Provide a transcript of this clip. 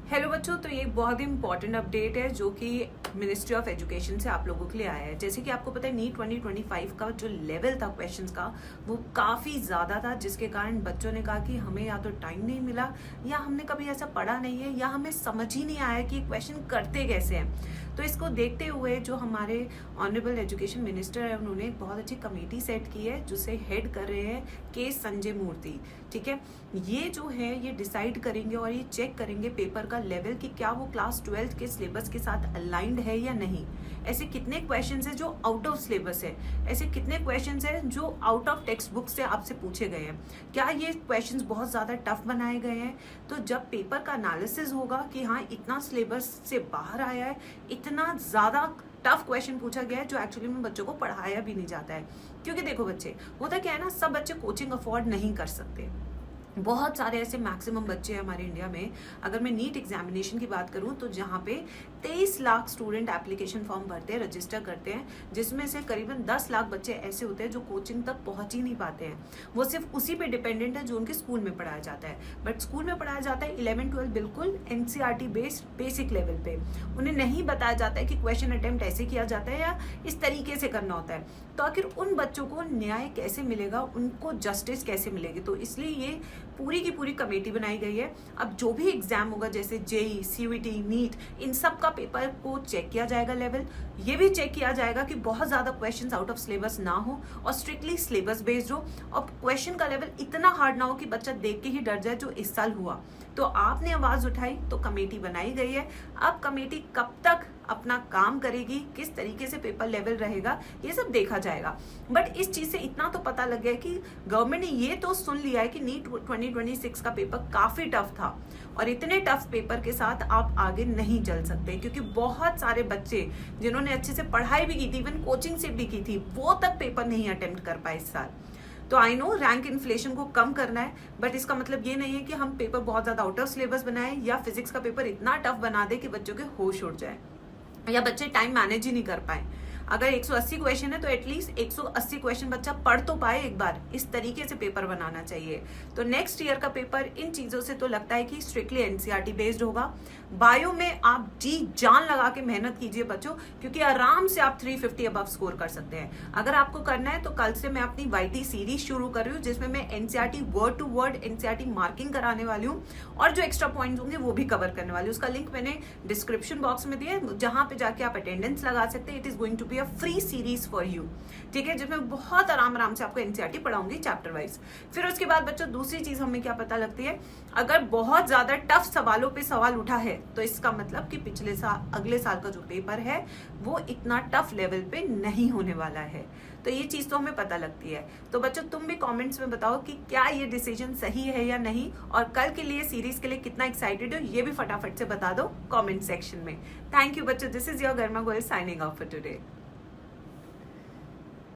Hello बच्चों, तो ये एक बहुत ही इंपॉर्टेंट अपडेट है जो कि मिनिस्ट्री ऑफ एजुकेशन से आप लोगों के लिए आया है। जैसे कि आपको पता है नीट 2025 का जो लेवल था क्वेश्चंस का वो काफ़ी ज़्यादा था, जिसके कारण बच्चों ने कहा कि हमें या तो टाइम नहीं मिला या हमने कभी ऐसा पढ़ा नहीं है या हमें समझ ही नहीं आया कि क्वेश्चन करते कैसे हैं। तो इसको देखते हुए जो हमारे ऑनरेबल एजुकेशन मिनिस्टर है उन्होंने एक बहुत अच्छी कमेटी सेट की है जिसे हेड कर रहे हैं के संजय मूर्ति। ठीक है, ये जो है ये डिसाइड करेंगे और ये चेक करेंगे पेपर का लेवल कि क्या वो क्लास 12 के सिलेबस के साथ अलाइंड है या नहीं। ऐसे कितने क्वेश्चंस हैं जो आउट ऑफ सिलेबस है, ऐसे कितने क्वेश्चंस हैं जो आउट ऑफ टेक्स्ट बुक से आपसे पूछे गए हैं, क्या ये क्वेश्चंस बहुत ज़्यादा टफ बनाए गए हैं। तो जब पेपर का एनालिसिस होगा कि हाँ इतना सिलेबस से बाहर आया है, इतना ज़्यादा टफ क्वेश्चन पूछा गया है जो एक्चुअली में बच्चों को पढ़ाया भी नहीं जाता है। क्योंकि देखो बच्चे, होता क्या है ना, सब बच्चे कोचिंग अफोर्ड नहीं कर सकते। बहुत सारे ऐसे मैक्सिमम बच्चे हैं हमारे इंडिया में। अगर मैं नीट एग्जामिनेशन की बात करूं तो जहां पे 23 लाख स्टूडेंट एप्लीकेशन फॉर्म भरते हैं, रजिस्टर करते हैं, जिसमें से करीबन 10 लाख बच्चे ऐसे होते हैं जो कोचिंग तक पहुंच ही नहीं पाते हैं। वो सिर्फ उसी पे डिपेंडेंट है जो उनके स्कूल में पढ़ाया जाता है। बट स्कूल में पढ़ाया जाता है 11-12 बिल्कुल NCERT बेस्ड बेसिक लेवल पे। उन्हें नहीं बताया जाता है कि क्वेश्चन अटेम्प्ट ऐसे किया जाता है या इस तरीके से करना होता है। तो आखिर उन बच्चों को न्याय कैसे मिलेगा, उनको जस्टिस कैसे मिलेगी। तो इसलिए ये पूरी की पूरी कमेटी बनाई गई है। अब जो भी एग्जाम होगा जैसे जेई, CUET, नीट, इन सब का पेपर को चेक किया जाएगा लेवल। ये भी चेक किया जाएगा कि बहुत ज्यादा क्वेश्चंस आउट ऑफ सिलेबस ना हो और स्ट्रिक्टली सिलेबस बेस्ड हो और क्वेश्चन का लेवल इतना हार्ड ना हो कि बच्चा देख के ही डर जाए, जो इस साल हुआ। तो आपने आवाज उठाई तो कमेटी बनाई गई है। अब कमेटी कब तक अपना काम करेगी, किस तरीके से पेपर लेवल रहेगा, ये सब देखा जाएगा। बट इस चीज से इतना तो पता लग गया कि गवर्नमेंट ने ये तो सुन लिया है कि नीट 2026 का पेपर काफी टफ था और इतने टफ पेपर के साथ आप आगे नहीं चल सकते, क्योंकि बहुत सारे बच्चे जिन्होंने अच्छे से पढ़ाई भी की थी, इवन कोचिंग से भी की थी, वो तक पेपर नहीं अटेम्प्ट कर पाए इस साल। तो आई नो रैंक इन्फ्लेशन को कम करना है, बट इसका मतलब ये नहीं है कि हम पेपर बहुत ज्यादा आउट ऑफ सिलेबस बनाए या फिजिक्स का पेपर इतना टफ बना दे कि बच्चों के होश उड़ जाए या बच्चे टाइम मैनेज ही नहीं कर पाए। अगर 180 क्वेश्चन है तो एटलीस्ट 180 क्वेश्चन बच्चा पढ़ तो पाए एक बार। इस तरीके से पेपर बनाना चाहिए। तो नेक्स्ट ईयर का पेपर इन चीजों से तो लगता है कि स्ट्रिक्टली NCERT बेस्ड होगा। बायो में आप जी जान लगा के मेहनत कीजिए बच्चों, क्योंकि आराम से आप 350 अबव स्कोर कर सकते हैं। अगर आपको करना है तो कल से मैं अपनी YT सीरीज शुरू कर रही हूँ, जिसमें मैं NCERT word to word NCERT marking कराने वाली हूँ और जो एक्स्ट्रा पॉइंट्स होंगे वो भी कवर करने वाली हूँ। उसका लिंक मैंने डिस्क्रिप्शन बॉक्स में दिया है, जहां पे जाके आप अटेंडेंस लगा सकते हैं। It is going to be a free series for you. ठीक है, जिसमें बहुत आराम से आपको NCERT पढ़ाऊंगी चैप्टर वाइज। फिर उसके बाद बच्चों दूसरी चीज हमें क्या पता लगती है, अगर बहुत ज्यादा टफ सवालों पे सवाल उठा है तो इसका मतलब कि पिछले साल अगले साल का जो पेपर है वो इतना टफ लेवल पे नहीं होने वाला है। तो ये चीज तो हमें पता लगती है। तो बच्चों तुम भी कमेंट्स में बताओ कि क्या ये डिसीजन सही है या नहीं, और कल के लिए सीरीज के लिए कितना एक्साइटेड हो ये भी फटाफट से बता दो कमेंट सेक्शन में। थैंक यू बच्चों, दिस इज योर गर्मा Goyal signing off for today.